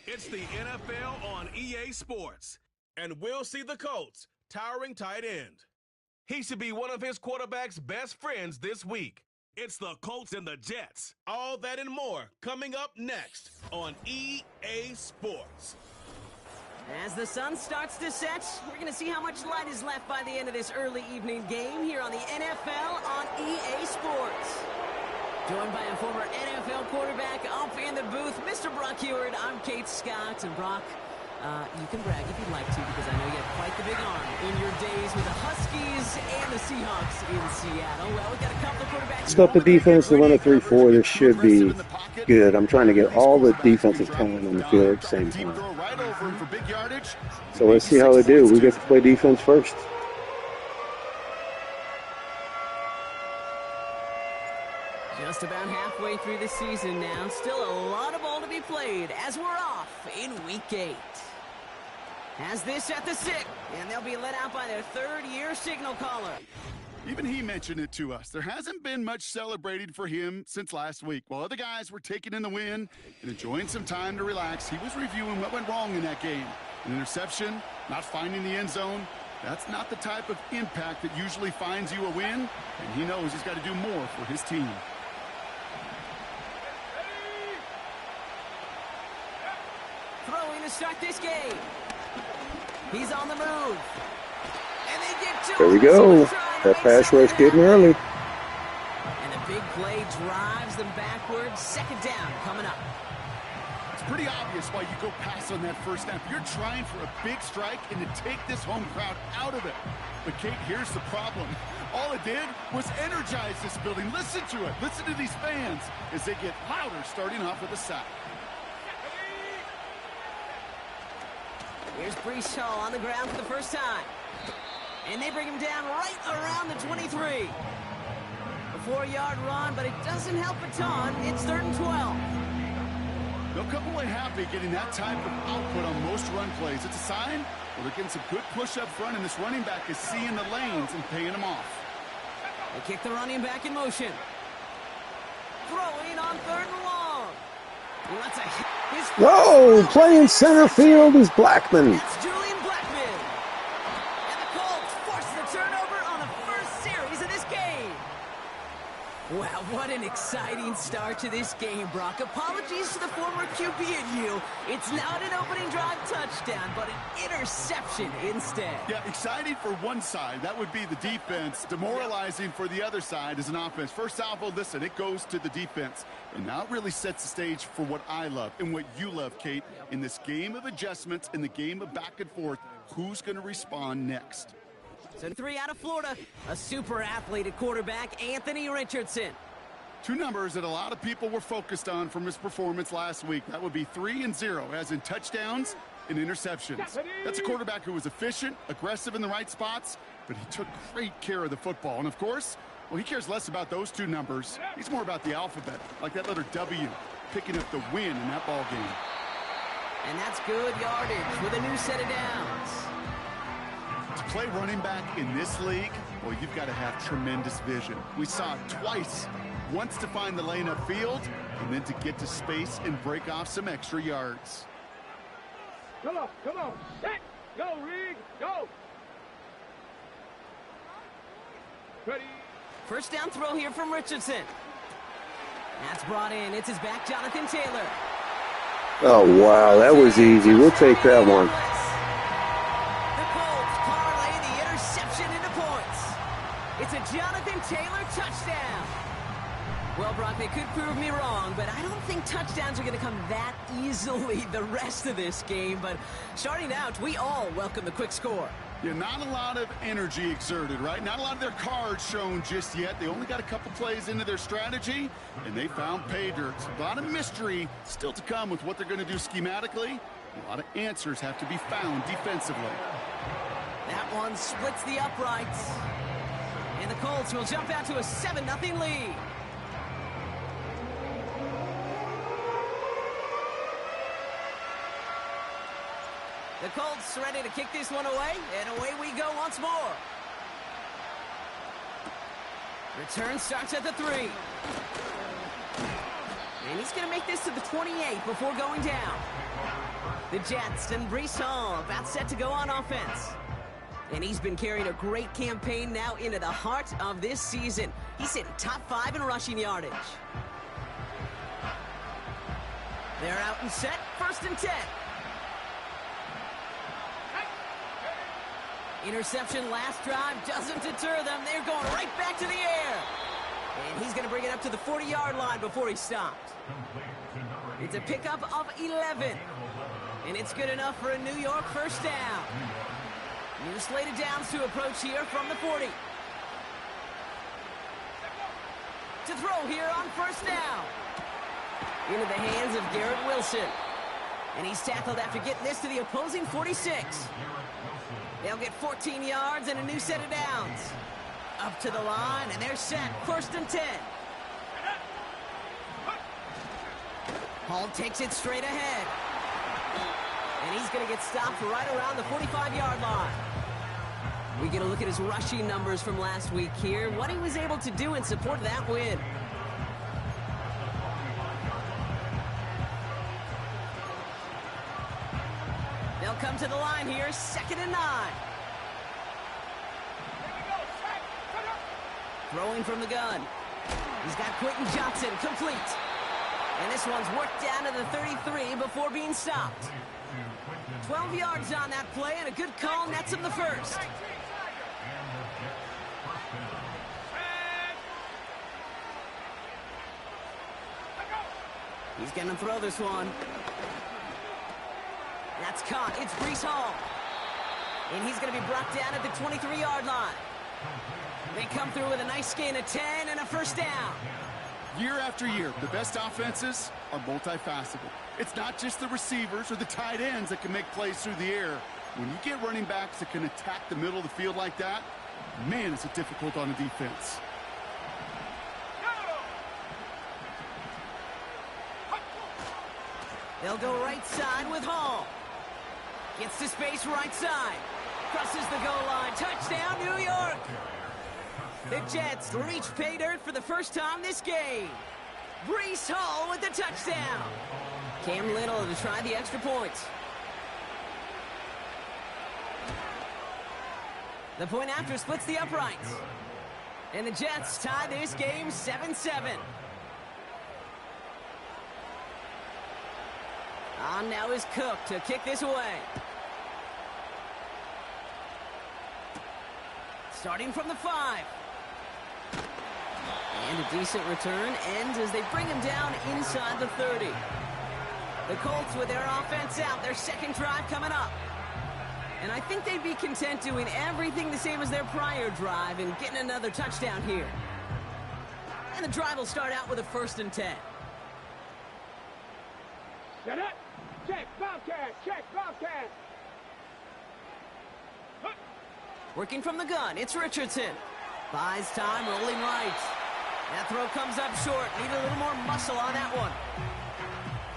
It's the NFL on EA Sports. And we'll see the Colts' towering tight end. He should be one of his quarterback's best friends this week. It's the Colts and the Jets. All that and more coming up next on EA Sports. As the sun starts to set, we're going to see how much light is left by the end of this early evening game here on the NFL on EA Sports. Joined by a former NFL quarterback up in the booth, Mr. Brock Heward. I'm Kate Scott. And Brock, you can brag if you'd like to, because I know you have quite the big arm in your days with the Huskies and the Seahawks in Seattle. Well, we've got a couple of quarterbacks. Stop the defense to run a 3-4. This should be good. I'm trying to get all the defensive talent on the field at the same time. So let's see how they do. We get to play defense first. Just about halfway through the season now. Still a lot of ball to be played as we're off in Week 8. Has this at the 6, and they'll be let out by their third-year signal caller. Even he mentioned it to us. There hasn't been much celebrated for him since last week. While other guys were taking in the win and enjoying some time to relax, he was reviewing what went wrong in that game. An interception, not finding the end zone. That's not the type of impact that usually finds you a win, and he knows he's got to do more for his team. Throwing to start this game. He's on the move. And they get to there we go. That pass rush getting early. And a big play drives them backwards. Second down coming up. It's pretty obvious why you go pass on that first snap. You're trying for a big strike and to take this home crowd out of it. But, Kate, here's the problem. All it did was energize this building. Listen to it. Listen to these fans as they get louder starting off with a sack. Here's Breece Hall on the ground for the first time. And they bring him down right around the 23. A 4-yard run, but it doesn't help a ton. It's 3rd and 12. They'll come away happy getting that type of output on most run plays. It's a sign where they're getting some good push up front, and this running back is seeing the lanes and paying them off. They kick the running back in motion. Throwing on 3rd and long. That's a hit. Whoa! Playing center field is Blackman. That's Julian Blackman. And the Colts force the turnover on the first series of this game. Wow, what an exciting start to this game, Brock. Apologies to the former QB and you. It's not an opening drive touchdown, but an interception instead. Yeah, exciting for one side. That would be the defense. Demoralizing for the other side as an offense. First salvo, listen, it goes to the defense. And now it really sets the stage for what I love and what you love, Kate. In this game of adjustments, in the game of back and forth, who's going to respond next? So 3 out of Florida, a super athlete at quarterback, Anthony Richardson. 2 numbers that a lot of people were focused on from his performance last week. That would be 3 and 0, as in touchdowns and interceptions. That's a quarterback who was efficient, aggressive in the right spots, but he took great care of the football. And, of course, well, he cares less about those 2 numbers. He's more about the alphabet, like that letter W, picking up the win in that ball game. And that's good yardage with a new set of downs. To play running back in this league, well, you've got to have tremendous vision. We saw it twice. Once to find the lane upfield, and then to get to space and break off some extra yards. Come on, set, go, Reed, go. Ready. First down throw here from Richardson. That's brought in. It's his back, Jonathan Taylor. Oh, wow, that was easy. We'll take that one. The Colts parlay the interception into points. It's a Jonathan Taylor touchdown. Well, Brock, they could prove me wrong, but I don't think touchdowns are going to come that easily the rest of this game. But starting out, we all welcome the quick score. Yeah, not a lot of energy exerted, right? Not a lot of their cards shown just yet. They only got a couple plays into their strategy, and they found pay dirt. A lot of mystery still to come with what they're going to do schematically. A lot of answers have to be found defensively. That one splits the uprights. And the Colts will jump out to a 7-0 lead. The Colts ready to kick this one away, and away we go once more. Return starts at the 3. And he's going to make this to the 28 before going down. The Jets and Breece Hall about set to go on offense. And he's been carrying a great campaign now into the heart of this season. He's sitting top 5 in rushing yardage. They're out and set, 1st and 10. Interception last drive doesn't deter them. They're going right back to the air. And he's going to bring it up to the 40-yard line before he stopped. It's a pickup of 11. And it's good enough for a New York 1st down. New slate of downs to approach here from the 40. To throw here on 1st down. Into the hands of Garrett Wilson. And he's tackled after getting this to the opposing 46. They'll get 14 yards and a new set of downs. Up to the line, and they're set. 1st and 10. Hall takes it straight ahead. And he's going to get stopped right around the 45-yard line. We get a look at his rushing numbers from last week here. What he was able to do in support of that win. They'll come to the line here, 2nd and 9. Throwing from the gun. He's got Quentin Johnson, complete. And this one's worked down to the 33 before being stopped. 12 yards on that play, and a good call nets him the 1st. He's going to throw this one. That's caught. It's Breece Hall. And he's going to be brought down at the 23-yard line. They come through with a nice gain of 10 and a 1st down. Year after year, the best offenses are multifaceted. It's not just the receivers or the tight ends that can make plays through the air. When you get running backs that can attack the middle of the field like that, man, is it difficult on a defense. They'll go right side with Hall. Gets to space right side. Crosses the goal line. Touchdown, New York. The Jets reach pay dirt for the 1st time this game. Breece Hall with the touchdown. Cam Little to try the extra points. The point after splits the uprights. And the Jets tie this game 7-7. On now is Cook to kick this away. Starting from the 5. And a decent return ends as they bring him down inside the 30. The Colts with their offense out, their 2nd drive coming up. And I think they'd be content doing everything the same as their prior drive and getting another touchdown here. And the drive will start out with a 1st and 10. Set up. Check, Bobcat. Check, Bobcat. Working from the gun, it's Richardson. Buys time, rolling right. That throw comes up short. Need a little more muscle on that one.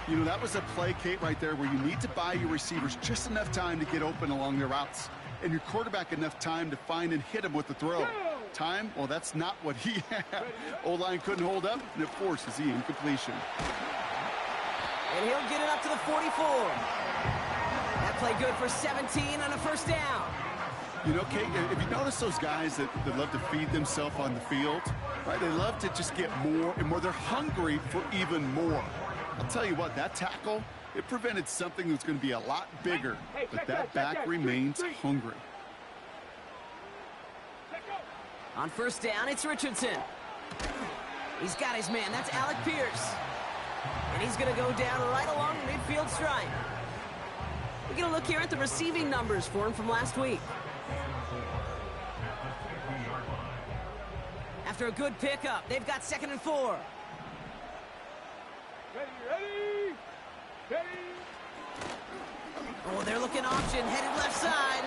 You know, that was a play, Kate, right there where you need to buy your receivers just enough time to get open along their routes. And your quarterback enough time to find and hit him with the throw. Time? Well, that's not what he had. O-line couldn't hold up, and it forces the incompletion. And he'll get it up to the 44. That play good for 17 on a 1st down. You know, Kate, if you notice those guys that love to feed themselves on the field, right? They love to just get more and more. They're hungry for even more. I'll tell you what, that tackle, it prevented something that's going to be a lot bigger, but that back remains hungry. On 1st down, it's Richardson. He's got his man. That's Alec Pierce. And he's going to go down right along the midfield stripe. We're going to look here at the receiving numbers for him from last week. After a good pickup, they've got 2nd and 4. Ready, ready. Oh, they're looking option, headed left side.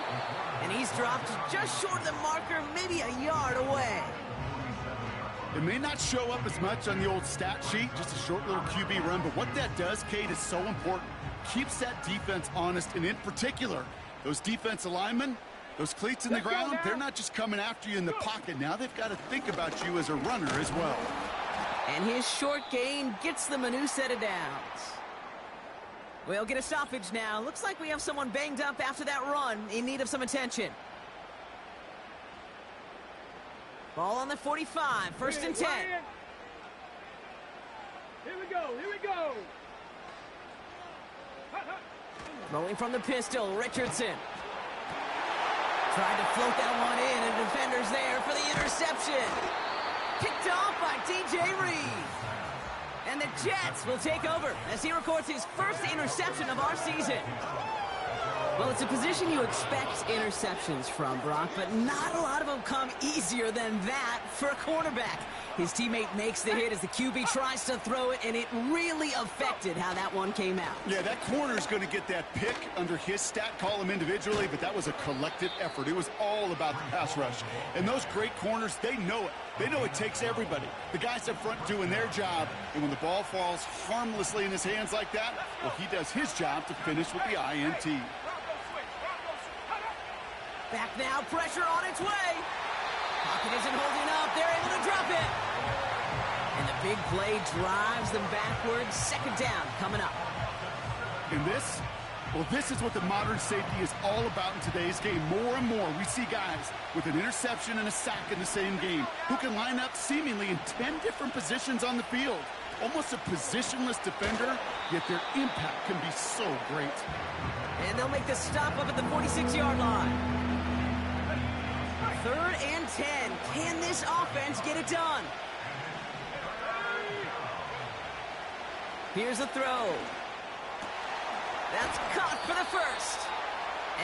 And he's dropped just short of the marker, maybe a yard away. It may not show up as much on the old stat sheet, just a short little QB run, but what that does, Kate, is so important. Keeps that defense honest, and in particular, those defensive linemen, those cleats in the ground, they're not just coming after you in the pocket. Now they've got to think about you as a runner as well. And his short gain gets them a new set of downs. We'll get a stoppage now. Looks like we have someone banged up after that run, in need of some attention. Ball on the 45, first and 10. Here we go, here we go. Rolling from the pistol, Richardson. Tried to float that one in, and defender's there for the interception. Picked off by DJ Reed. And the Jets will take over as he records his first interception of our season. Well, it's a position you expect interceptions from, Brock, but not a lot of them come easier than that for a quarterback. His teammate makes the hit as the QB tries to throw it, and it really affected how that one came out. Yeah, that corner's going to get that pick under his stat column individually, but that was a collective effort. It was all about the pass rush. And those great corners, they know it. They know it takes everybody. The guys up front doing their job, and when the ball falls harmlessly in his hands like that, well, he does his job to finish with the INT. Back now, pressure on its way. Pocket isn't holding up. They're able to drop it. And the big play drives them backwards. Second down coming up. And this, well, this is what the modern safety is all about in today's game. More and more, we see guys with an interception and a sack in the same game who can line up seemingly in 10 different positions on the field. Almost a positionless defender, yet their impact can be so great. And they'll make the stop up at the 46-yard line. 3rd and 10. Can this offense get it done? Here's a throw. That's caught for the first.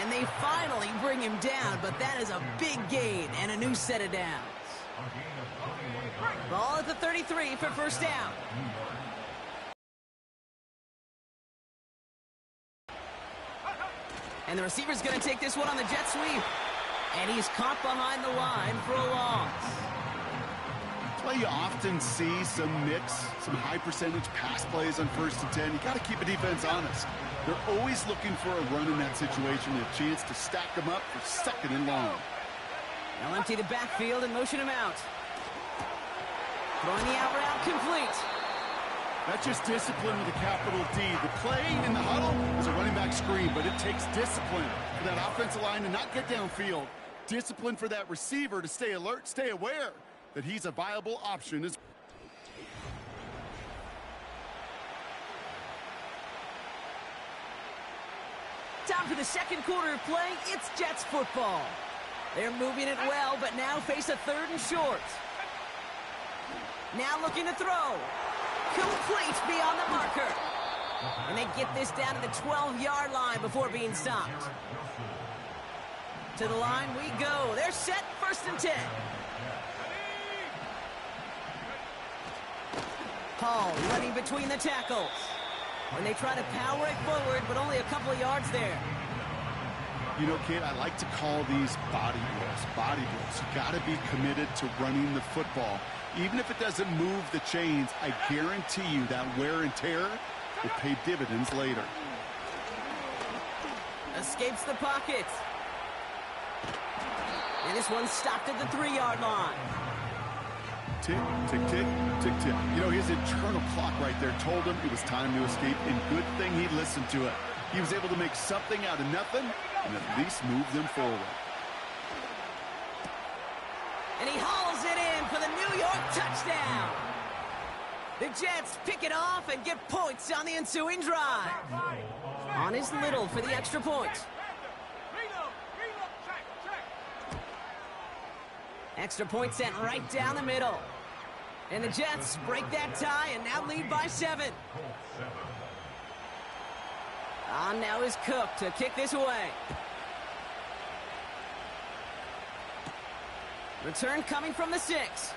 And they finally bring him down, but that is a big gain and a new set of downs. Ball at the 33 for first down. And the receiver's going to take this one on the jet sweep. And he's caught behind the line for a loss. That's why you often see some mix, some high percentage pass plays on 1st and 10. You got to keep a defense honest. They're always looking for a run in that situation, a chance to stack them up for 2nd and long. They'll empty the backfield and motion him out. Throwing the out route complete. That's just discipline with a capital D. The play in the huddle is a running back screen, but it takes discipline for that offensive line to not get downfield. Discipline for that receiver to stay alert, stay aware that he's a viable option. Time for the second quarter of play. It's Jets football. They're moving it well, but now face a 3rd and short. Now looking to throw. Complete beyond the marker. And they get this down to the 12-yard line before being stopped. To the line we go. They're set, 1st and 10. Paul running between the tackles. And they try to power it forward, but only a couple of yards there. You know, kid, I like to call these body drills. Body drills. You got to be committed to running the football. Even if it doesn't move the chains, I guarantee you that wear and tear will pay dividends later. Escapes the pocket. And this one's stopped at the 3-yard line. Tick, tick, tick, tick, tick. You know, his internal clock right there told him it was time to escape, and good thing he listened to it. He was able to make something out of nothing and at least move them forward. And he hauls it in for the New York touchdown. The Jets pick it off and get points on the ensuing drive. On is Little for the extra point. Extra point sent right down the middle. And the Jets break that tie and now lead by 7. On now is Cook to kick this away. Return coming from the 6.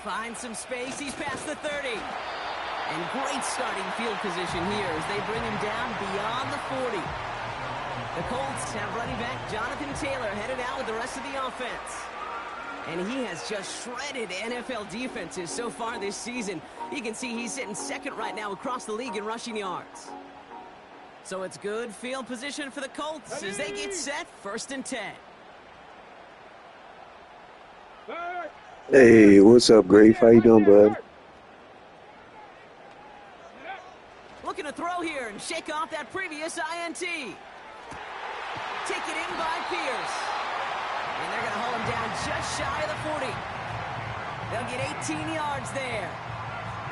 Finds some space. He's past the 30. And great starting field position here as they bring him down beyond the 40. The Colts have running back Jonathan Taylor headed out with the rest of the offense. And he has just shredded NFL defenses so far this season. You can see he's sitting 2nd right now across the league in rushing yards. So it's good field position for the Colts as they get set, 1st and 10. Hey, what's up, Grafe? How you doing, bud? Looking to throw here and shake off that previous INT. Take it in by Pierce. And they're going to haul him down just shy of the 40. They'll get 18 yards there.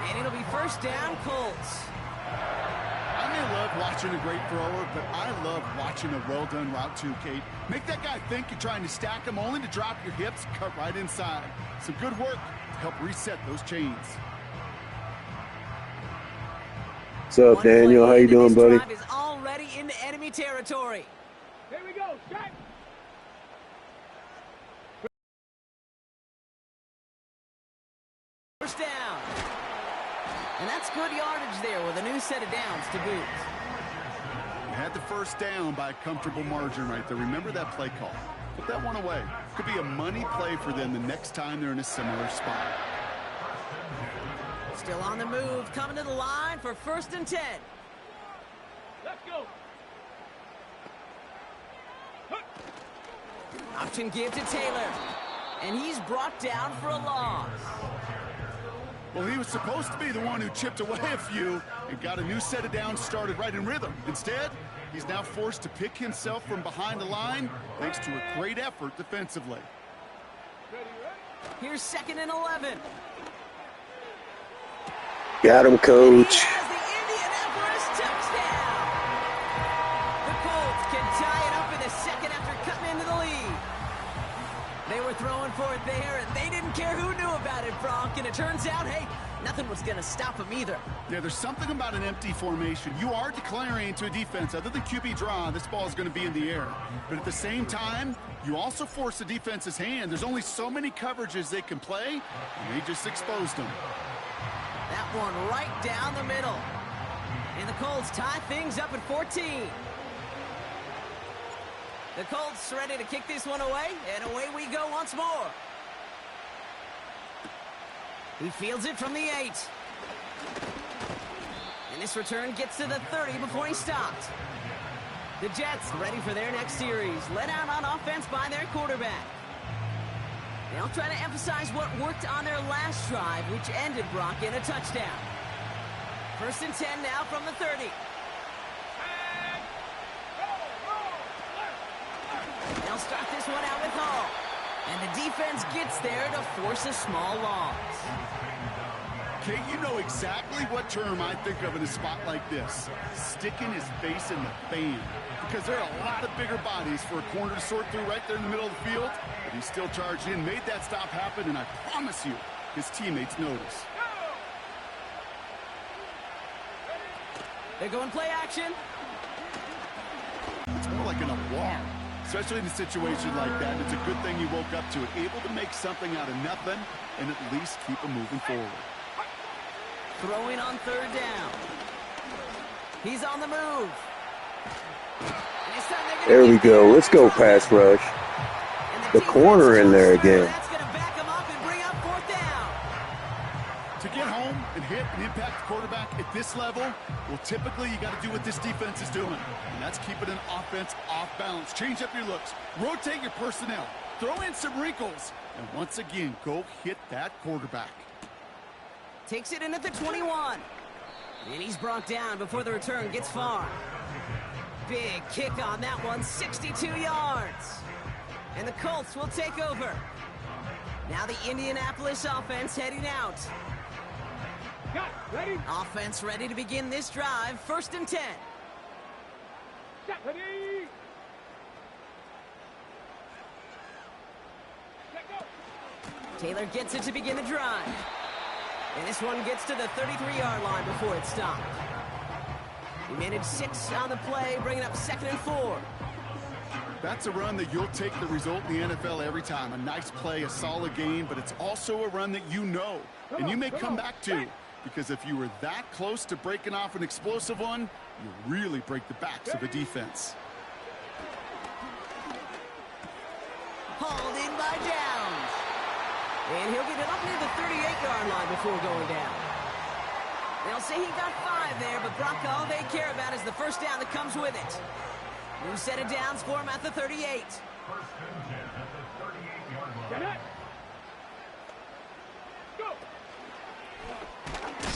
And it'll be first down, Colts. I may love watching a great thrower, but I love watching a well-done route too, Kate. Make that guy think you're trying to stack him, only to drop your hips, cut right inside. Some good work to help reset those chains. What's up, Daniel? How you doing, buddy? This drive is already into enemy territory. Here we go. Shot. First down. And that's good yardage there with a new set of downs to boot. You had the first down by a comfortable margin right there. Remember that play call. Put that one away. Could be a money play for them the next time they're in a similar spot. Still on the move, coming to the line for first and 10. Let's go. Option give to Taylor. And he's brought down for a loss. Well, he was supposed to be the one who chipped away a few and got a new set of downs started right in rhythm. Instead, he's now forced to pick himself from behind the line thanks to a great effort defensively. Here's second and 11. Got him, coach. He has the Indianapolis touchdown. The Colts can tie it up in the second after cutting into the lead. They were throwing for it there, and they didn't care who knew about it, Bronk. And it turns out, hey, nothing was going to stop them either. Yeah, there's something about an empty formation. You are declaring to a defense, other than QB draw, this ball is going to be in the air. But at the same time, you also force the defense's hand. There's only so many coverages they can play, and they just exposed them. That one right down the middle. And the Colts tie things up at 14. The Colts ready to kick this one away, and away we go once more. He fields it from the 8. And this return gets to the 30 before he stopped. The Jets ready for their next series, led out on offense by their quarterback. They'll try to emphasize what worked on their last drive, which ended Brock in a touchdown. First and 10 now from the 30. They'll start this one out with Hall. And the defense gets there to force a small loss. Kate, you know exactly what term I think of in a spot like this. Sticking his face in the fan. Because there are a lot of bigger bodies for a corner to sort through right there in the middle of the field. But he still charged in, made that stop happen, and I promise you, his teammates notice. They're going play action. It's more like an alarm, especially in a situation like that. It's a good thing you woke up to it, able to make something out of nothing and at least keep them moving forward. Throwing on third down. He's on the move. There we go. Let's go pass rush. The corner in there again. That's going to back him up and bring up fourth down. To get home and hit and impact the quarterback at this level, well, typically you got to do what this defense is doing. And that's keeping an offense off balance. Change up your looks. Rotate your personnel. Throw in some wrinkles. And once again, go hit that quarterback. Takes it in at the 21. And he's brought down before the return gets far. Big kick on that one, 62 yards. And the Colts will take over. Now the Indianapolis offense heading out. Got it. Ready? Offense ready to begin this drive, first and 10. Shot. Ready? Let go. Taylor gets it to begin the drive. And this one gets to the 33-yard line before it stopped. He managed 6 on the play, bringing up second and 4. That's a run that you'll take the result in the NFL every time. A nice play, a solid game, but it's also a run that you know, and you may come back to, because if you were that close to breaking off an explosive one, you really break the backs of a defense. Hauled in by Downs. And he'll get it up near the 38-yard line before going down. They'll say he got 5 there, but Brock, all they care about is the first down that comes with it. New set of downs for him at the 38. Get it. Go.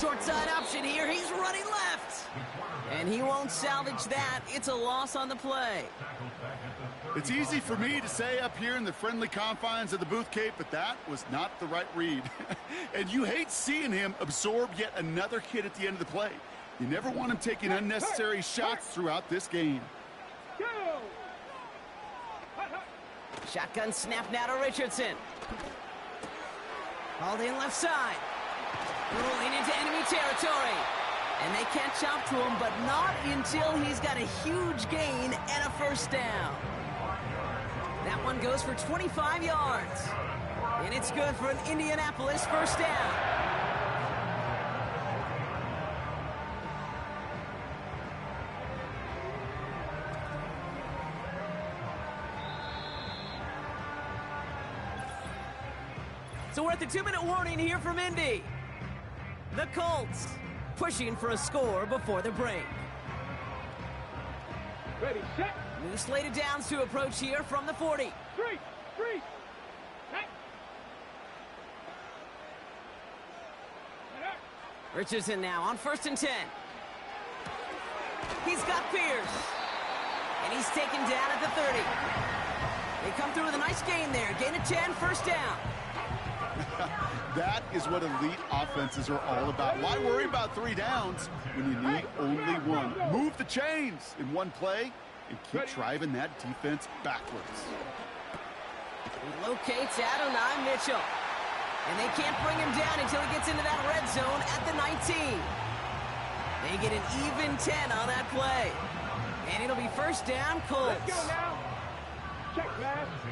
Short side option here. He's running left. And he won't salvage that. It's a loss on the play. It's easy for me to say up here in the friendly confines of the booth, Kate, but that was not the right read. And you hate seeing him absorb yet another hit at the end of the play. You never want him taking unnecessary shots throughout this game. Shotgun snap now to Richardson. Hauled in left side. Rolling into enemy territory. And they catch up to him, but not until he's got a huge gain and a first down. That one goes for 25 yards. And it's good for an Indianapolis first down. So we're at the 2-minute warning here from Indy. The Colts pushing for a score before the break. Ready, set. New slated downs to approach here from the 40. Three. Set. Richardson now on 1st and 10. He's got Pierce. And he's taken down at the 30. They come through with a nice gain there. Gain of 10, first down. That is what elite offenses are all about. Why worry about 3 downs when you need only one? Move the chains in one play and keep driving that defense backwards. He locates Adonai Mitchell. And they can't bring him down until he gets into that red zone at the 19. They get an even 10 on that play. And it'll be first down, Colts. Let's go now.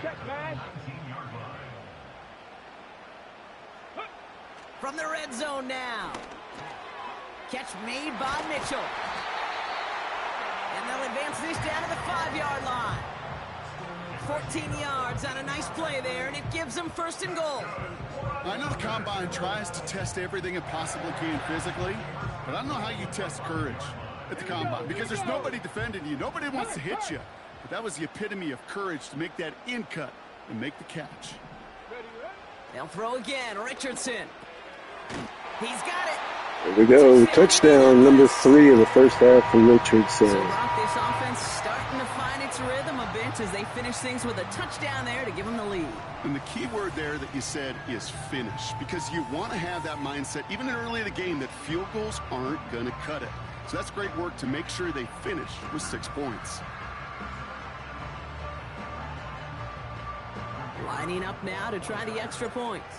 Check man. From the red zone now. Catch made by Mitchell. And they'll advance this down to the 5-yard line. 14 yards on a nice play there, and it gives them first and goal. I know the Combine tries to test everything it possibly can physically, but I don't know how you test courage at the Combine because there's nobody defending you. Nobody wants to hit you. But that was the epitome of courage to make that in cut and make the catch. They'll throw again. Richardson. He's got it. There we go. Touchdown, number 3 of the first half for Richardson. So, Brock, this offense starting to find its rhythm a bit as they finish things with a touchdown there to give them the lead. And the key word there that you said is finish, because you want to have that mindset, even early in the game, that field goals aren't going to cut it. So that's great work to make sure they finish with 6 points. Lining up now to try the extra points.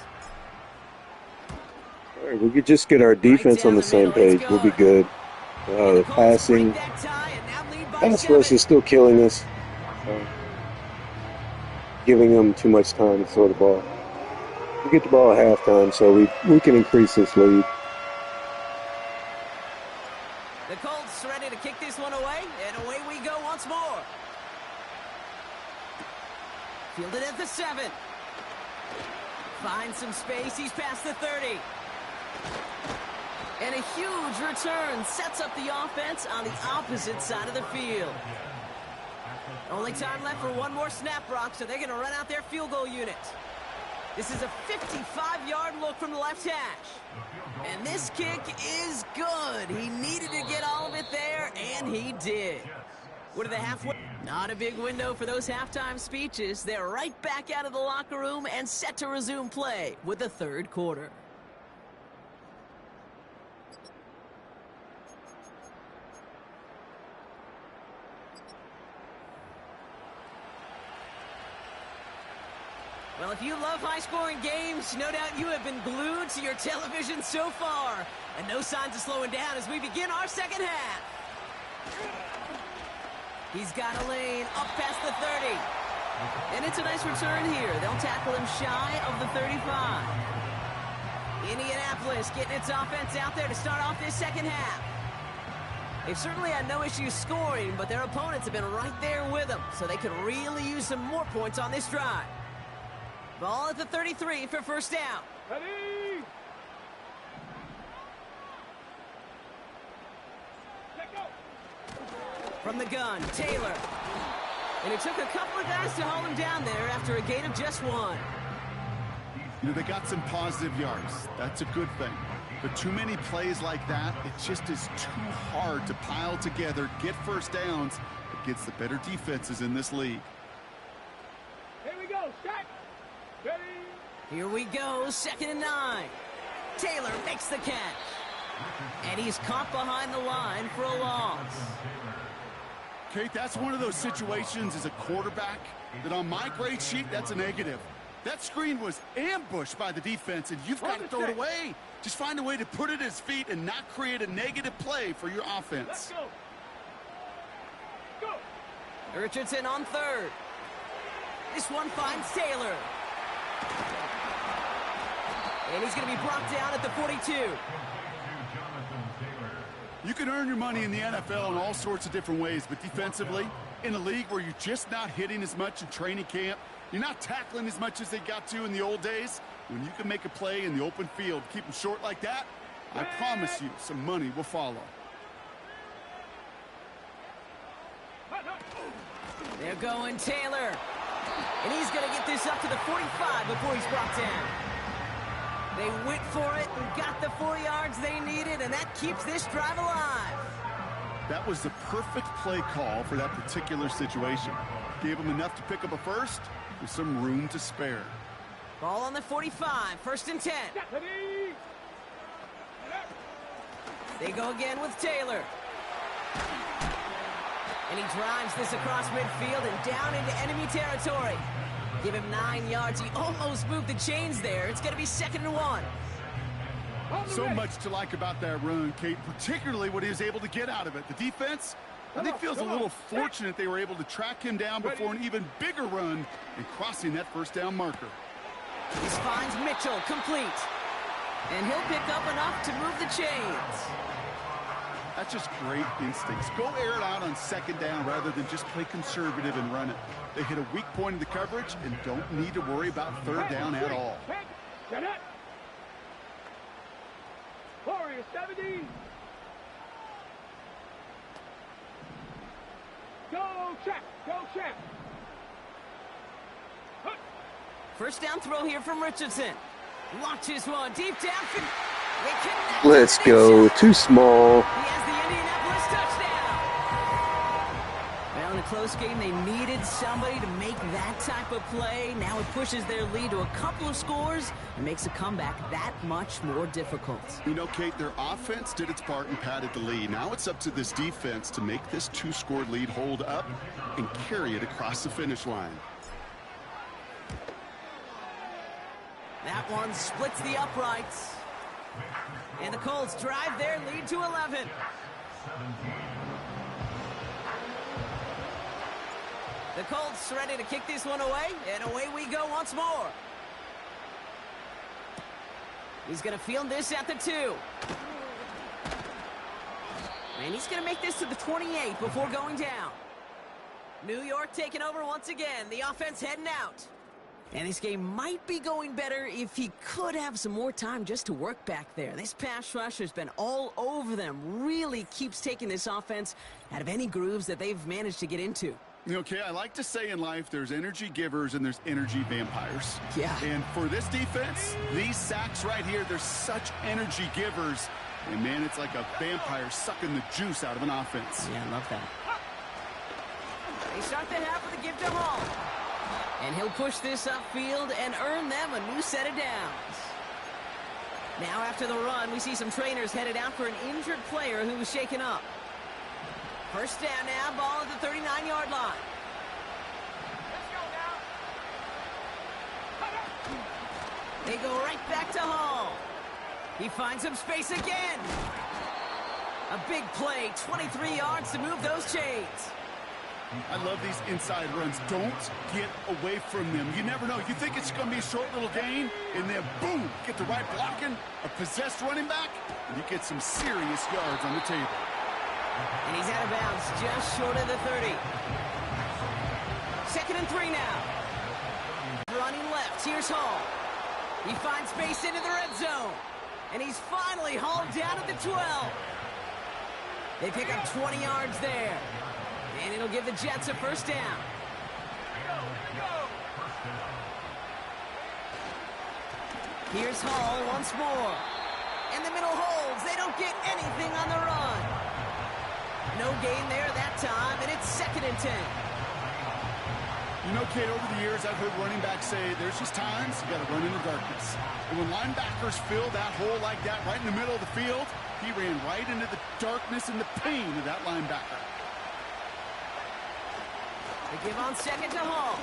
All right, we could just get our defense on the same page. We'll be good. Passing. Pass rush is still killing us. Giving them too much time to throw the ball. We get the ball at halftime, so we can increase this lead. The Colts ready to kick this one away, and away we go once more. Fielded at the 7. Finds some space. He's past the 30. And a huge return sets up the offense on the opposite side of the field. Only time left for one more snap, Brock, so they're going to run out their field goal unit. This is a 55-yard look from the left hash. And this kick is good. He needed to get all of it there, and he did. What are the halfway? Not a big window for those halftime speeches. They're right back out of the locker room and set to resume play with the third quarter. Well, if you love high-scoring games, no doubt you have been glued to your television so far. And no signs of slowing down as we begin our second half. He's got a lane up past the 30. And it's a nice return here. They'll tackle him shy of the 35. Indianapolis getting its offense out there to start off this second half. They've certainly had no issues scoring, but their opponents have been right there with them, so they could really use some more points on this drive. Ball at the 33 for first down. Ready? Let go. From the gun, Taylor. And it took a couple of guys to hold him down there after a gain of just 1. You know, they got some positive yards. That's a good thing. But too many plays like that, it just is too hard to pile together, get first downs against the better defenses in this league. Here we go. Set. Ready. Here we go. 2nd and 9. Taylor makes the catch. And he's caught behind the line for a loss. Kate, that's one of those situations as a quarterback that on my grade sheet, that's a negative. That screen was ambushed by the defense, and you've got to throw it away. Just find a way to put it at his feet and not create a negative play for your offense. Let's go. Go. Richardson on 3rd. This one finds Taylor. And he's going to be brought down at the 42. You can earn your money in the NFL in all sorts of different ways, but defensively, in a league where you're just not hitting as much in training camp, you're not tackling as much as they got to in the old days, when you can make a play in the open field, keep them short like that, I promise you some money will follow. They're going Taylor. And he's going to get this up to the 45 before he's brought down. They went for it and got the 4 yards they needed, and that keeps this drive alive. That was the perfect play call for that particular situation. Gave them enough to pick up a first with some room to spare. Ball on the 45, 1st and 10. They go again with Taylor. And he drives this across midfield and down into enemy territory. Give him 9 yards. He almost moved the chains there. It's going to be 2nd and 1. So much to like about that run, Kate, particularly what he was able to get out of it. The defense, I think, feels a little fortunate they were able to track him down before an even bigger run and crossing that first down marker. He finds Mitchell complete. And he'll pick up enough to move the chains. That's just great instincts. Go air it out on 2nd down rather than just play conservative and run it. They hit a weak point in the coverage and don't need to worry about 3rd down at all. Warrior 70. Go check. Go check. 1st down throw here from Richardson. Launches one deep down. Let's go. Too small. He has the Indianapolis touchdown. Well, in a close game, they needed somebody to make that type of play. Now it pushes their lead to a couple of scores and makes a comeback that much more difficult. You know, Kate, their offense did its part and padded the lead. Now it's up to this defense to make this 2-score lead hold up and carry it across the finish line. That one splits the uprights. And the Colts drive their lead to 11. The Colts ready to kick this one away, and away we go once more. He's going to field this at the 2. And he's going to make this to the 28 before going down. New York taking over once again. The offense heading out. And this game might be going better if he could have some more time just to work back there. This pass rush has been all over them. Really keeps taking this offense out of any grooves that they've managed to get into. Okay, I like to say in life there's energy givers and there's energy vampires. Yeah. And for this defense, these sacks right here, they're such energy givers. And, man, it's like a vampire sucking the juice out of an offense. Yeah, I love that. They start the half with a give to Hall. And he'll push this upfield and earn them a new set of downs. Now after the run, we see some trainers headed out for an injured player who was shaken up. 1st down now, ball at the 39-yard line. Let's go now. They go right back to Hall. He finds some space again. A big play, 23 yards to move those chains. I love these inside runs. Don't get away from them. You never know. You think it's going to be a short little gain, and then boom, get the right blocking, a possessed running back, and you get some serious yards on the table. And he's out of bounds just short of the 30. 2nd and 3 now. Running left, here's Hall. He finds space into the red zone. And he's finally hauled down at the 12. They pick up 20 yards there. And it'll give the Jets a 1st down. Here's Hall once more. And the middle holds. They don't get anything on the run. No gain there that time, and it's 2nd and 10. You know, Kate, over the years, I've heard running backs say there's just times you got to run in the darkness. And when linebackers fill that hole like that right in the middle of the field, he ran right into the darkness and the pain of that linebacker. They give on 2nd to Hall.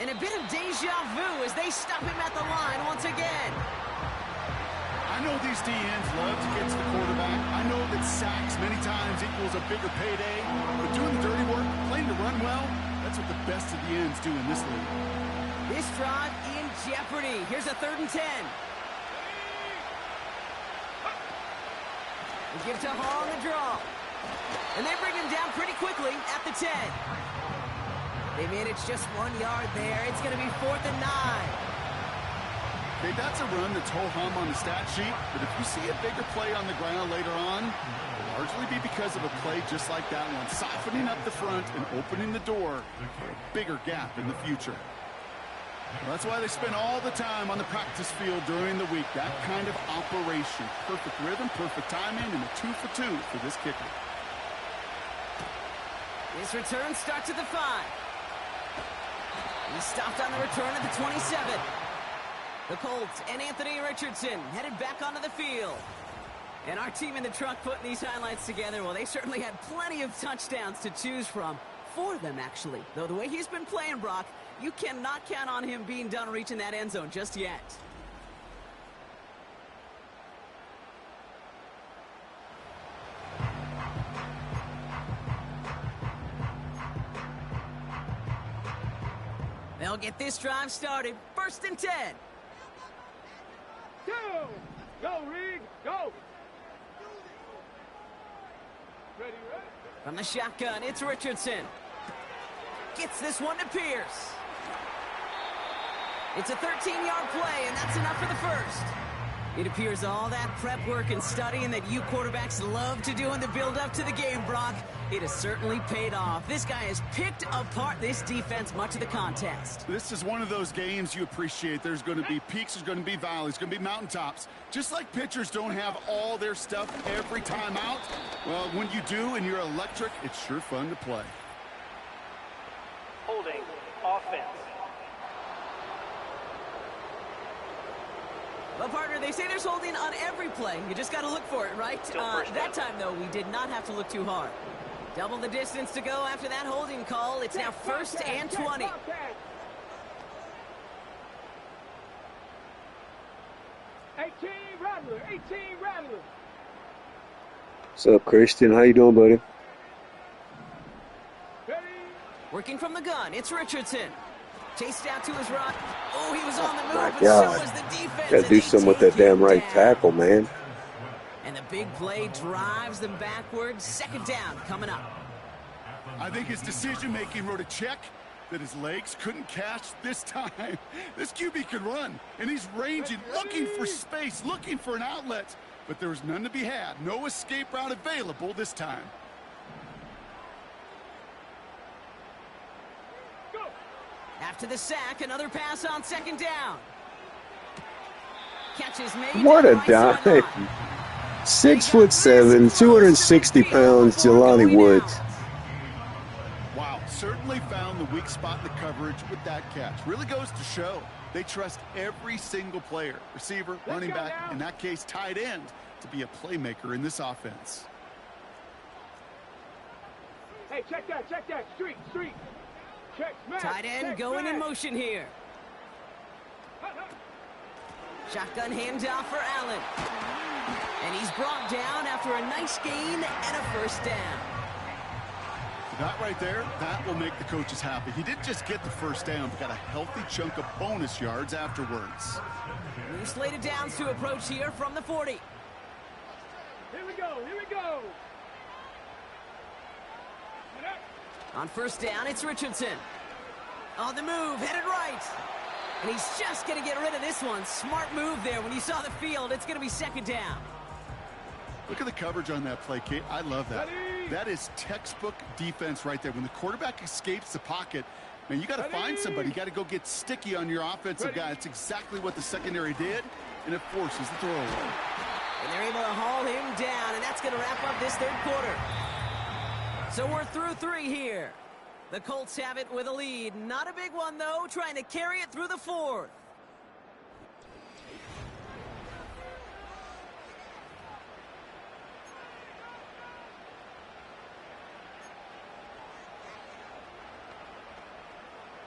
And a bit of deja vu as they stop him at the line once again. I know these DNs love to get to the quarterback. I know that sacks many times equals a bigger payday. But doing the dirty work, playing to run well, that's what the best of the ends do in this league. This drive in jeopardy. Here's a 3rd and 10. They give to Hall on the draw. And they bring him down pretty quickly at the 10. They manage just 1 yard there. It's going to be 4th and 9. Okay, that's a run that's ho-hum on the stat sheet, but if you see a bigger play on the ground later on, it'll largely be because of a play just like that one, softening up the front and opening the door for a bigger gap in the future. Well, that's why they spend all the time on the practice field during the week, that kind of operation. Perfect rhythm, perfect timing, and a 2 for 2 for this kicker. His return starts at the 5. He stopped on the return at the 27. The Colts and Anthony Richardson headed back onto the field. And our team in the truck putting these highlights together, well, they certainly had plenty of touchdowns to choose from. 4 of them, actually. Though the way he's been playing, Brock, you cannot count on him being done reaching that end zone just yet. They'll get this drive started. 1st and 10. Go, Reed, go. Ready, ready. From the shotgun, it's Richardson. Gets this one to Pierce. It's a 13-yard play, and that's enough for the 1st. It appears all that prep work and studying that you quarterbacks love to do in the build-up to the game, Brock, it has certainly paid off. This guy has picked apart this defense much of the contest. This is one of those games you appreciate. There's going to be peaks, there's going to be valleys, going to be mountaintops. Just like pitchers don't have all their stuff every time out, well, when you do and you're electric, it's sure fun to play. Holding offense. Well, partner, they say there's holding on every play. You just got to look for it, right? That time, though, we did not have to look too hard. Double the distance to go after that holding call. It's now 1st and 20. 18 Rattler, 18 Rattler. What's up, Christian? How you doing, buddy? Ready. Working from the gun, it's Richardson. Chased out to his right. Oh, he was on the move, My but God. so was the defense. Gotta do something with that damn right tackle, man. And the big play drives them backwards. 2nd down coming up. I think his decision-making wrote a check that his legs couldn't catch this time. This QB can run, and he's ranging, looking for space, looking for an outlet. But there was none to be had. No escape route available this time. After the sack, another pass on 2nd down. Catches made. What a dive. 6'7", 260 pounds, Jelani Woods. Wow, certainly found the weak spot in the coverage with that catch. Really goes to show they trust every single player, receiver, running back, in that case tight end, to be a playmaker in this offense. Hey, check that, street. Check, smash. Tight end check, going in smash. motion here. Shotgun handoff for Allen. And he's brought down after a nice gain and a 1st down. That right there, that will make the coaches happy. He didn't just get the 1st down, but got a healthy chunk of bonus yards afterwards. New slated downs to approach here from the 40. Here we go. On 1st down, it's Richardson. On the move, headed right. And he's just going to get rid of this one. Smart move there. When you saw the field, it's going to be 2nd down. Look at the coverage on that play, Kate. I love that. Ready. That is textbook defense right there. When the quarterback escapes the pocket, man, you got to find somebody. You got to go get sticky on your offensive guy. That's exactly what the secondary did. and it forces the throwaway. And they're able to haul him down, and that's going to wrap up this third quarter. So we're through 3 here. The Colts have it with a lead. Not a big one, though, trying to carry it through the 4th.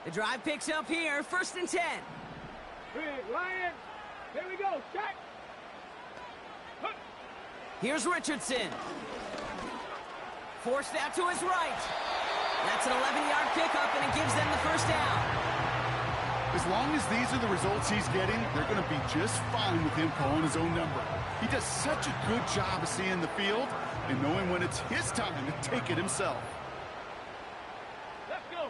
The drive picks up here, 1st and 10. Big Lion. Here we go. Check. Here's Richardson. Forced out to his right. That's an 11-yard pickup, and it gives them the first down. As long as these are the results he's getting, they're going to be just fine with him calling his own number. He does such a good job of seeing the field and knowing when it's his time to take it himself. Let's go.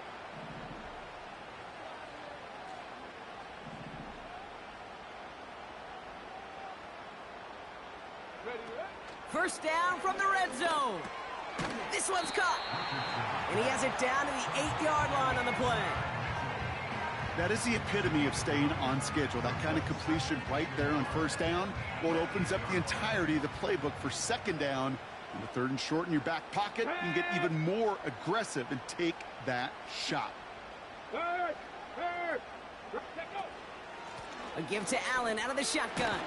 Ready, ready? First down from the red zone. This one's caught. And he has it down to the 8-yard line on the play. That is the epitome of staying on schedule. That kind of completion right there on first down. Well, it opens up the entirety of the playbook for second down. And the 3rd and short in your back pocket, you can get even more aggressive and take that shot. Third. Let's go. A give to Allen out of the shotgun.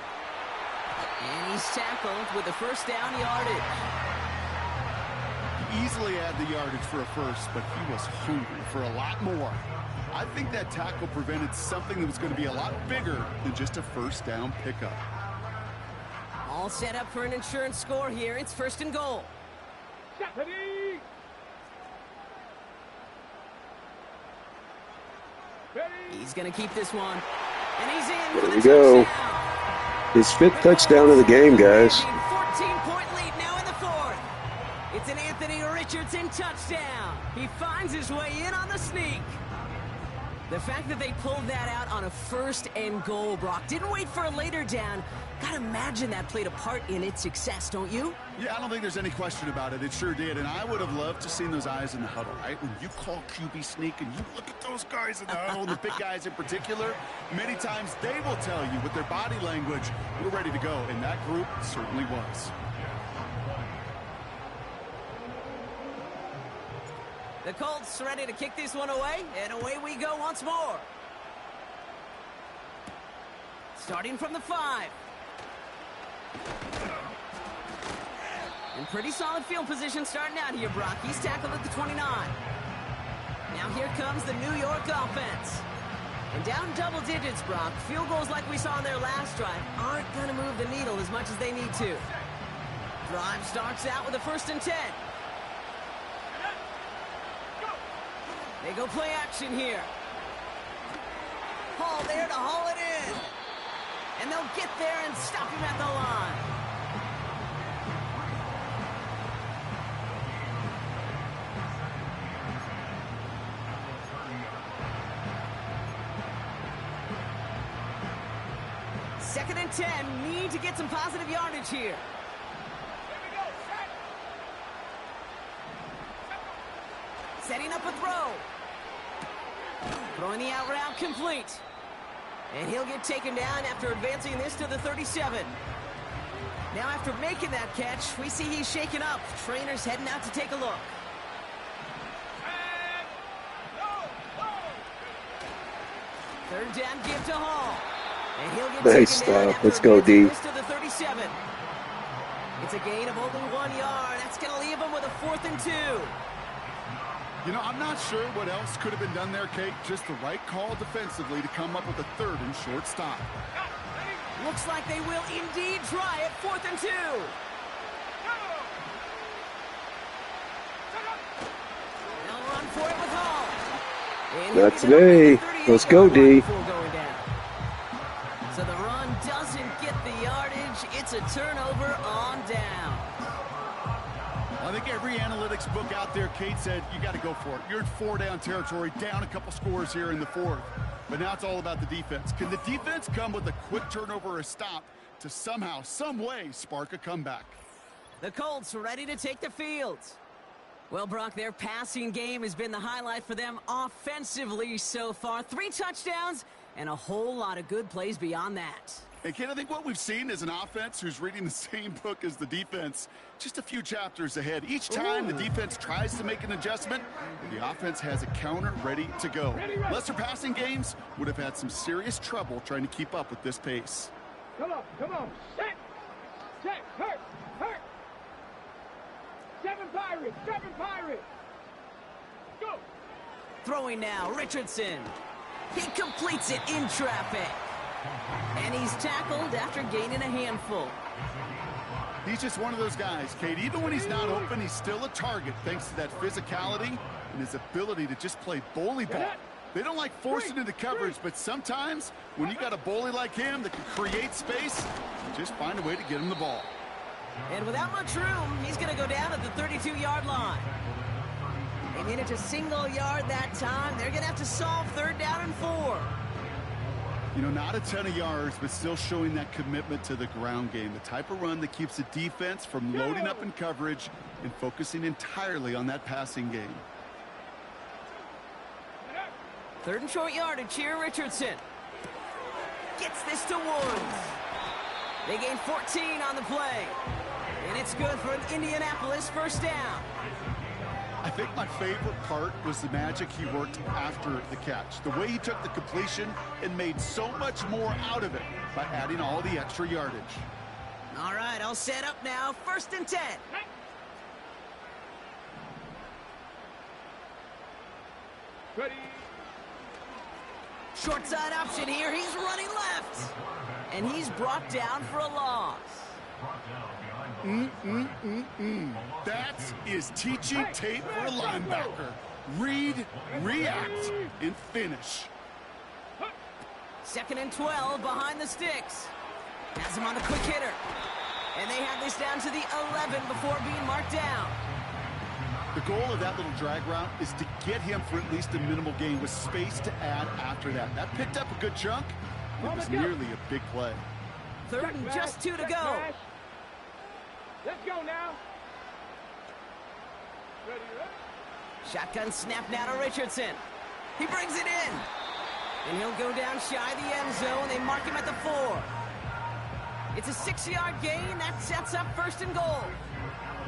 And he's tackled with the first down yardage. Easily add the yardage for a first, but he was hungry for a lot more. I think that tackle prevented something that was going to be a lot bigger than just a first down pickup. All set up for an insurance score here. It's 1st and goal. Stephanie. Ready. He's going to keep this one. And he's in There for the we go. touchdown. His 5th touchdown of the game, guys. 14-point lead now in the 4th. It's an Anthony Richardson touchdown. He finds his way in on the sneak. The fact that they pulled that out on a 1st and goal, Brock, didn't wait for a later down. Gotta imagine that played a part in its success, don't you? Yeah, I don't think there's any question about it. It sure did, and I would have loved to seen those eyes in the huddle, right? When you call QB sneak and you look at those guys in the huddle, the big guys in particular, many times they will tell you with their body language, we're ready to go, and that group certainly was. The Colts ready to kick this one away, and away we go once more. Starting from the 5. In pretty solid field position starting out here, Brock. He's tackled at the 29. Now here comes the New York offense. And down double digits, Brock. Field goals like we saw in their last drive aren't going to move the needle as much as they need to. Drive starts out with a 1st and 10. They go play action here. Hall there to haul it in. And they'll get there and stop him at the line. Second and 10. Need to get some positive yardage here. Setting up a throw. Throwing the out route complete. And he'll get taken down after advancing this to the 37. Now after making that catch, we see he's shaken up. Trainer's heading out to take a look. Third down give to Hall. And he'll get Nice taken down stuff. after Let's go, advancing D. this to the 37. It's a gain of only 1 yard. That's going to leave him with a 4th and 2. You know, I'm not sure what else could have been done there, Kate. Just the right call defensively to come up with a 3rd and short stop. Looks like they will indeed try it. 4th and 2. They'll run for it with Hall. And Not today. Let's go, D. So the run doesn't get the yardage. It's a turnover on down. I think every analytics book out there, Kate, said you got to go for it. You're in 4-down territory, down a couple scores here in the 4th. But now it's all about the defense. Can the defense come with a quick turnover or a stop to somehow, some way, spark a comeback? The Colts ready to take the field. Well, Brock, their passing game has been the highlight for them offensively so far. 3 touchdowns and a whole lot of good plays beyond that. And Ken, I think what we've seen is an offense who's reading the same book as the defense, just a few chapters ahead. Each time the defense tries to make an adjustment, the offense has a counter ready to go. Lesser passing games would have had some serious trouble trying to keep up with this pace. Come on, come on. Set, hurt. Seven Pirates. Go. Throwing now, Richardson. He completes it in traffic. And he's tackled after gaining a handful. He's just one of those guys, Kate. Even when he's not open, he's still a target thanks to that physicality and his ability to just play bully ball. They don't like forcing into coverage, but sometimes when you got a bully like him that can create space, just find a way to get him the ball. And without much room, he's going to go down at the 32-yard line. They needed a single yard that time. They're going to have to solve 3rd down and 4. You know, not a ton of yards, but still showing that commitment to the ground game. The type of run that keeps the defense from loading up in coverage and focusing entirely on that passing game. 3rd and short yardage here, Richardson. Gets this to Woods. They gain 14 on the play. And it's good for an Indianapolis 1st down. I think my favorite part was the magic he worked after the catch. The way he took the completion and made so much more out of it by adding all the extra yardage. All right, I'll set up now. 1st and 10. Ready. Short side option here. He's running left. And he's brought down for a loss. That is teaching tape for a linebacker. Read, react, and finish. 2nd and 12 behind the sticks. Has him on the quick hitter. And they have this down to the 11 before being marked down. The goal of that little drag route is to get him for at least a minimal gain with space to add after that. That picked up a good chunk. It was nearly a big play. 3rd and just 2 to go. Let's go now. Ready. Shotgun snap now to Richardson. He brings it in. And he'll go down shy the end zone. They mark him at the 4. It's a 6-yard gain. That sets up 1st and goal.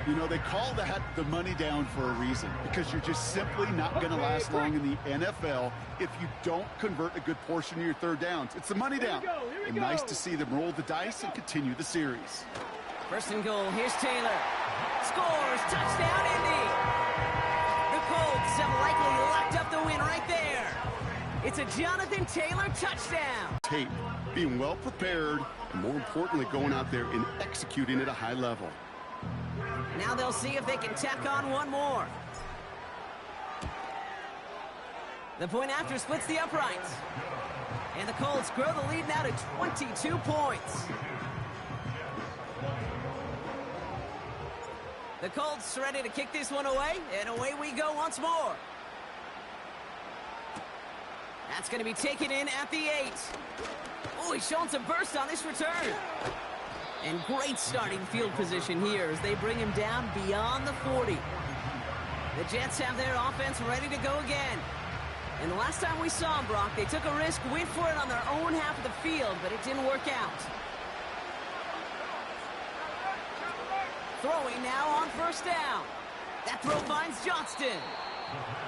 You know, they call that the money down for a reason, because you're just simply not going to last long in the NFL if you don't convert a good portion of your 3rd downs. It's the money down. And nice to see them roll the dice and continue the series. 1st and goal. Here's Taylor. Scores. Touchdown, Indy. The Colts have likely locked up the win right there. It's a Jonathan Taylor touchdown. Tape, being well prepared, and more importantly, going out there and executing at a high level. Now they'll see if they can tack on one more. The point after splits the uprights. And the Colts grow the lead now to 22 points. The Colts ready to kick this one away, and away we go once more. That's going to be taken in at the 8. Oh, he's showing some burst on this return. And great starting field position here as they bring him down beyond the 40. The Jets have their offense ready to go again. And the last time we saw them, Brock, they took a risk, went for it on their own half of the field, but it didn't work out. Throwing now on 1st down. That throw finds Johnston.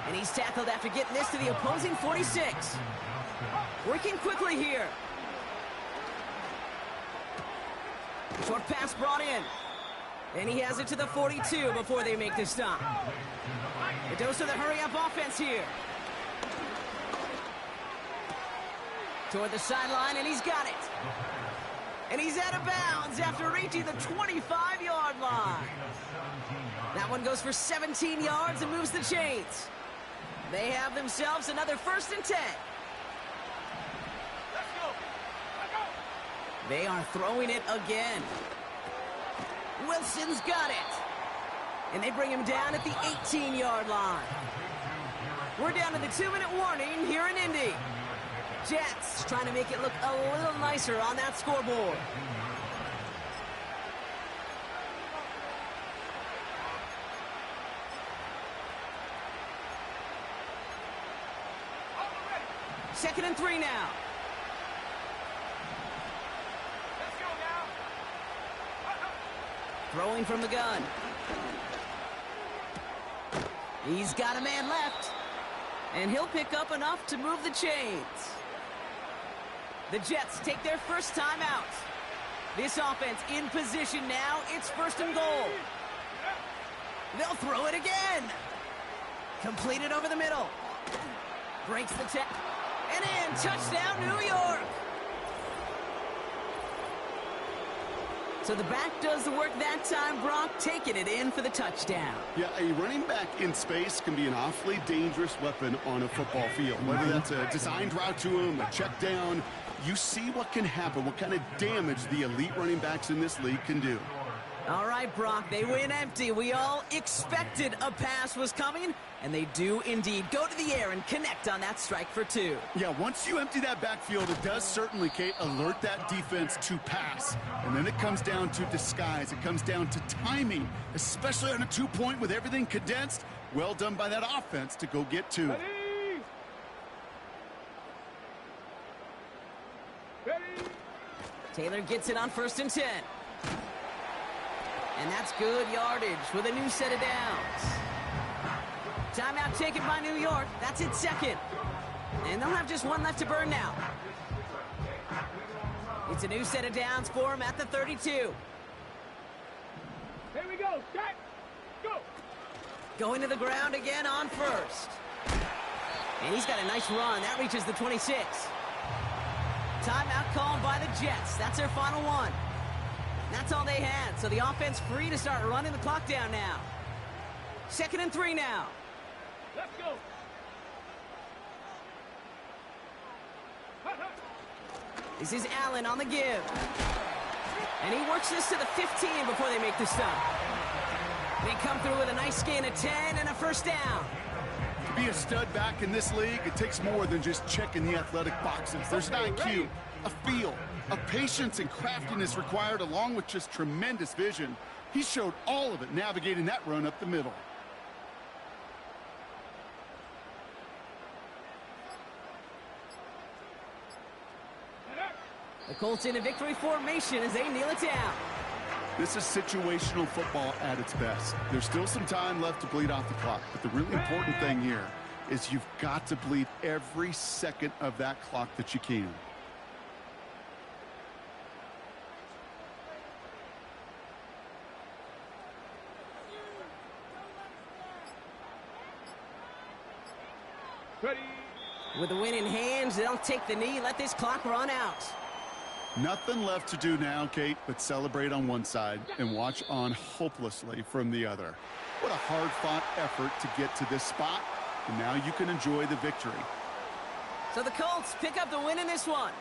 And he's tackled after getting this to the opposing 46. Working quickly here. Short pass brought in. And he has it to the 42 before they make the stop. A dose of the hurry-up offense here. Toward the sideline, and he's got it. And he's out of bounds after reaching the 25-yard line. That one goes for 17 yards and moves the chains. They have themselves another 1st and 10. They are throwing it again. Wilson's got it. And they bring him down at the 18-yard line. We're down to the 2-minute warning here in Indy. Jets trying to make it look a little nicer on that scoreboard. Second and 3 now. Throwing from the gun. He's got a man left. And he'll pick up enough to move the chains. The Jets take their first time out. This offense in position now. It's 1st and goal. They'll throw it again. Completed over the middle. Breaks the tech. And in. Touchdown, New York. So the back does the work that time, Brock, taking it in for the touchdown. Yeah, a running back in space can be an awfully dangerous weapon on a football field. Whether that's a designed route to him, a check down, you see what can happen, what kind of damage the elite running backs in this league can do. All right, Brock, they win empty. We all expected a pass was coming, and they do indeed go to the air and connect on that strike for 2. Yeah, once you empty that backfield, it does certainly, Kate, alert that defense to pass. And then it comes down to disguise. It comes down to timing, especially on a 2-point with everything condensed. Well done by that offense to go get 2. Ready? Ready? Taylor gets it on 1st and 10. And that's good yardage with a new set of downs. Timeout taken by New York. That's its 2nd. And they'll have just 1 left to burn now. It's a new set of downs for him at the 32. Here we go. Set. Go. Going to the ground again on 1st. And he's got a nice run. That reaches the 26. Timeout called by the Jets. That's their final one. That's all they had. So the offense free to start running the clock down now. 2nd and 3 now. Let's go. This is Allen on the give. And he works this to the 15 before they make the stop. They come through with a nice gain of 10 and a 1st down. To be a stud back in this league, it takes more than just checking the athletic boxes. There's an IQ, a feel, a patience and craftiness required along with just tremendous vision. He showed all of it navigating that run up the middle. The Colts in a victory formation as they kneel it down. This is situational football at its best. There's still some time left to bleed off the clock, but the really important thing here is you've got to bleed every second of that clock that you can. Ready? With the win in hands, they'll take the knee, let this clock run out. Nothing left to do now, Kate, but celebrate on one side and watch on hopelessly from the other. What a hard-fought effort to get to this spot, and now you can enjoy the victory. So the Colts pick up the win in this one.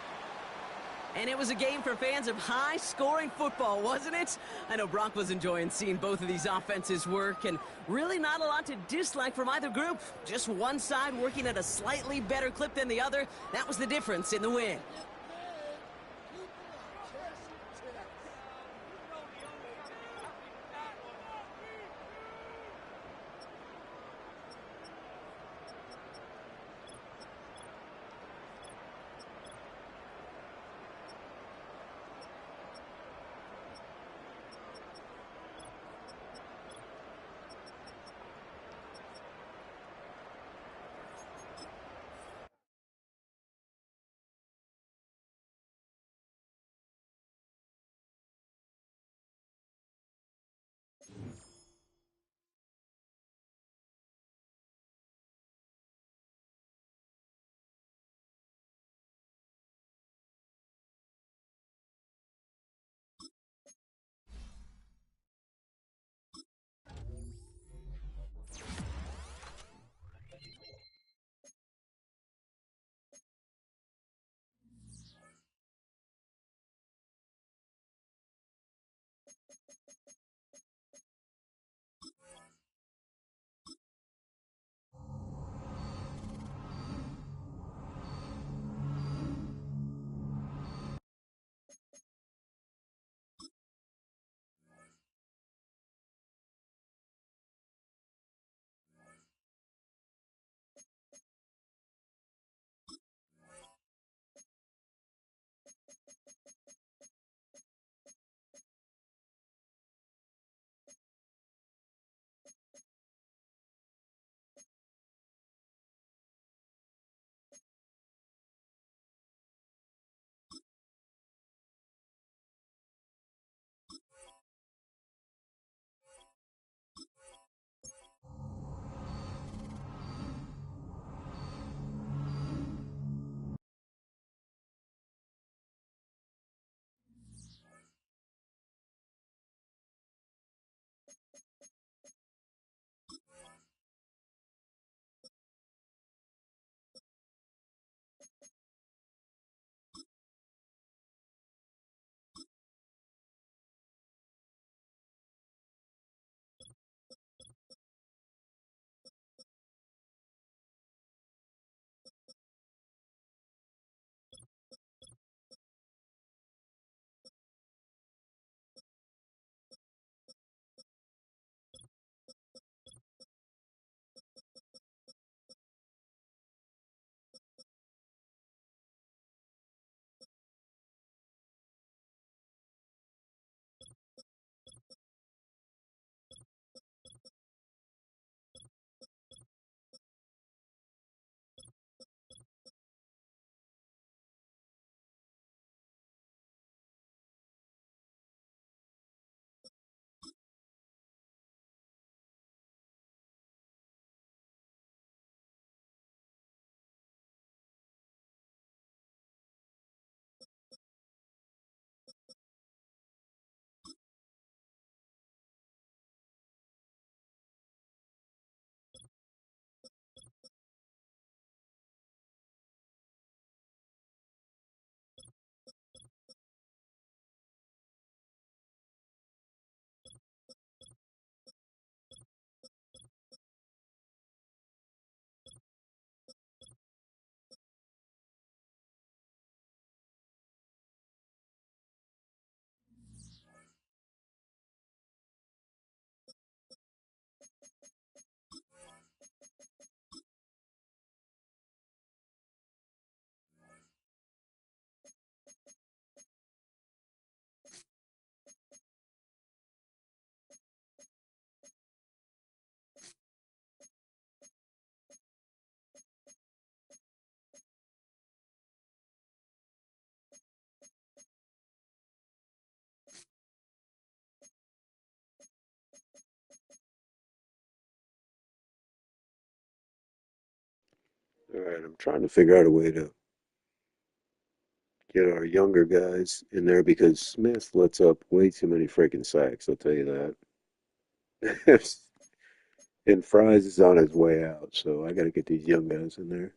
And it was a game for fans of high-scoring football, wasn't it? I know Brock was enjoying seeing both of these offenses work, and really not a lot to dislike from either group. Just one side working at a slightly better clip than the other. That was the difference in the win. All right, I'm trying to figure out a way to get our younger guys in there because Smith lets up way too many freaking sacks, I'll tell you that. And Fries is on his way out, so I got to get these young guys in there.